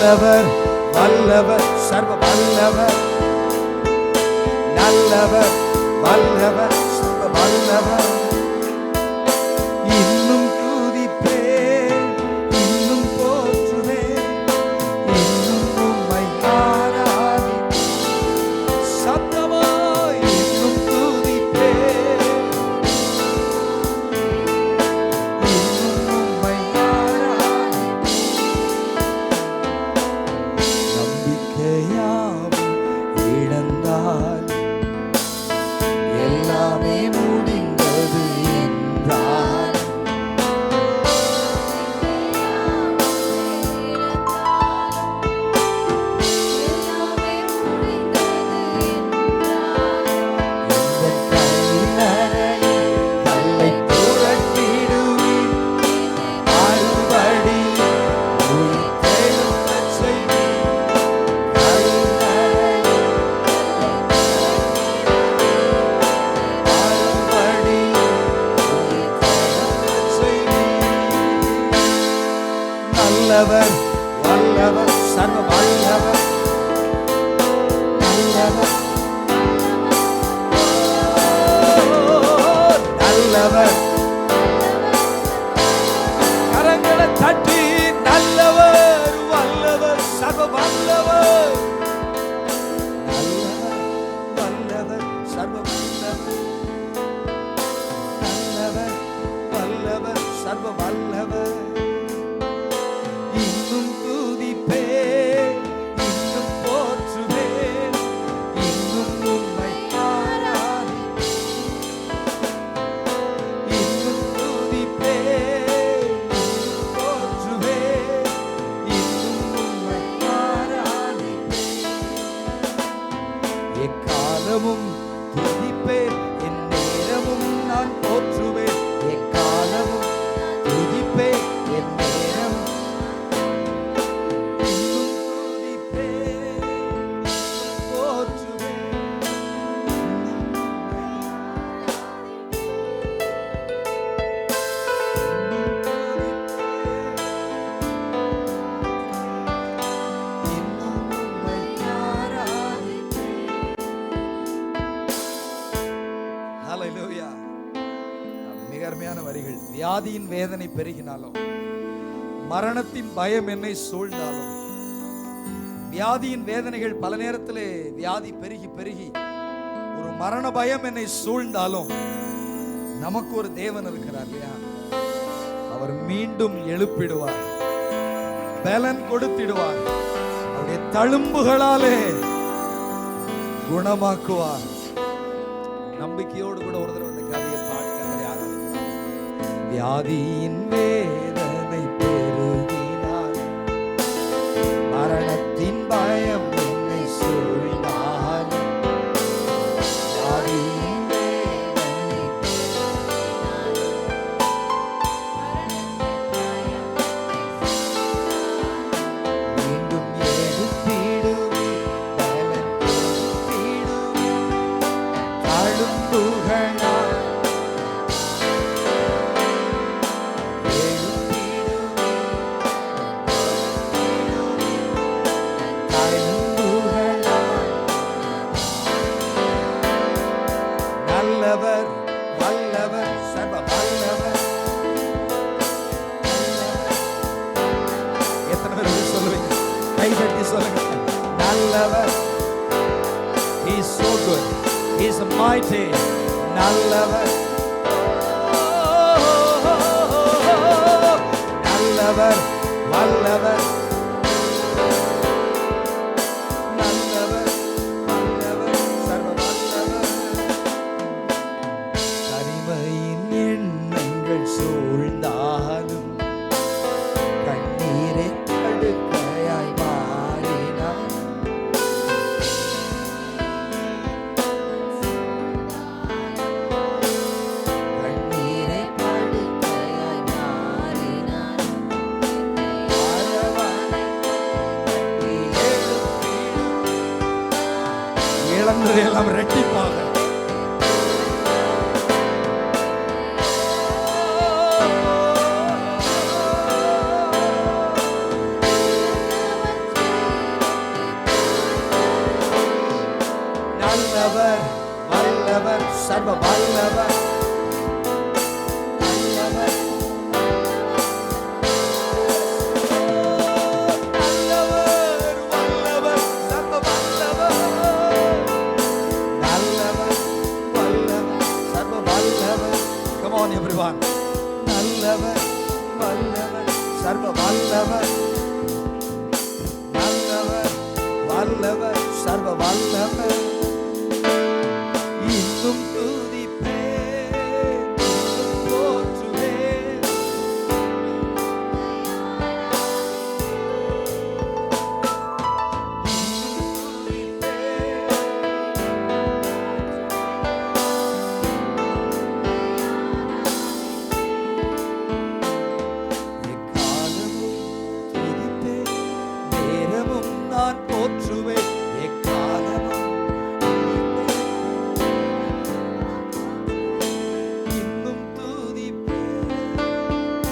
நல்லவர் வல்லவர் சர்வ வல்லவர், நல்லவர் வல்லவர் சர்வ வல்லவர். இன்னும் துதிப்பேன், இன்னும் போற்றுவேன், இன்னும் உம்மை ஆராதிப்பேன். சத்தமாய் இன்னும் துதிப்பேன், இன்னும் உம்மை ஆராதிப்பேன். நம்பிக்கையாவும் இழந்தால் எல்லாமே முடிந்தது என்றார். இந்த கல்லறையில் கல்லை புரட்டிடுவீர், மறுபடி உயிர்த்தெழும்பச் செய்வீர். கல்லறையில் மறுபடி உயிர்த்தெழும்பச் செய்வீர். நல்லவர் வல்லவர் சர்வ வல்லவர், நல்லவர் நல்லவர். கரங்களை தட்டி நல்லவர் வல்லவர் சர்வ வல்லவர், நல்லவர் வல்லவர் சர்வ வல்லவர், நல்லவர் வல்லவர் சர்வ வல்லவர். இன்னும் துதிப்பேன், இன்னும் போற்றுவேன், இன்னும் உம்மை ஆராதிப்பேன். இன்னும் துதிப்பேன், இன்னும் போற்றுவேன், இன்னும் உம்மை ஆராதிப்பேன். எக்காலமும் துதிப்பேன், என் நேரமும் நான் போற்றுவேன். எக்காலமும் துதிப்பேன், என் நேரம் இன்னும் துதிப்பேன், இன்னும் போற்றுவேன், இன்னும் உம்மை இன்னும் உம்மை ஆராதிப்பேன். ஹல்லேலூயா. மிக அருமையான வரிகள். வியாதியின் வேதனை பெருகினாலும், மரணத்தின் பயம் என்னை சூழ்ந்தாலும், வியாதியின் வேதனைகள் பல நேரத்திலே வியாதி பெருகி பெருகி ஒரு மரண பயம் என்னை சூழ்ந்தாலும், நமக்கு ஒரு தேவன் இருக்கிறார் இல்லையா? அவர் மீண்டும் எழுப்பிடுவார், பலன் கொடுத்திடுவார், அவருடைய தழும்புகளாலே குணமாக்குவார். நம்பிக்கையோடு கூட ஒரு தடவை இந்த கதையை பாடி கதறி ஆராதிக்கலாம். வியாதியின் வேதனை பெருகினால், மரணத்தின் பயம் என்னை சூழ்ந்தால், வியாதியின் வேதனை பெருகினால், மீண்டும் எழுப்பிடுவீர், பலன் கொடுத்திடுவீர். தழும்புகளால் நல்லவர் வல்லவர் சர்வ வல்லவர். எத்தனை பேர் சொல்லுவீங்க? கை தட்டி சொல்லுங்க. நல்லவர். He is so good. He is mighty. நல்லவர் நல்லவர் வல்லவர், நல்லவர் வல்லவர் சர்வ வல்லவர். தனிமையின் எண்ணங்கள் சூழ்ந்தாலும், கண்ணீரை தடுக்கையாய் மாறினார். கண்ணீரை தடுக்கையாய் மாறினார். இழந்ததையெல்லாம் ரெட்டிப்பாக நல்லவர் வல்லவர் சர்வ வல்லவர் நல்லவர் வல்லவர் சர்வ வல்லவர் இன்னும் துதிப்பேன் இன்னும் போற்றுவேன் நான் போற்றுவேன் எக்காலமும் இன்னும் துதிப்பேன்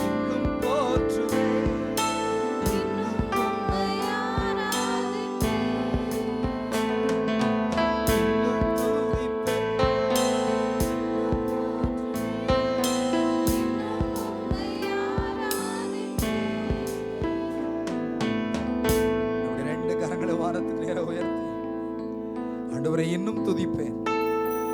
இன்னும் போற்றுவேன் இன்னும் துதிப்பேன் ரெண்டு கரங்களை வானத்துக்கு நேர உயர்த்தி ஆண்டவரை இன்னும் துதிப்பேன்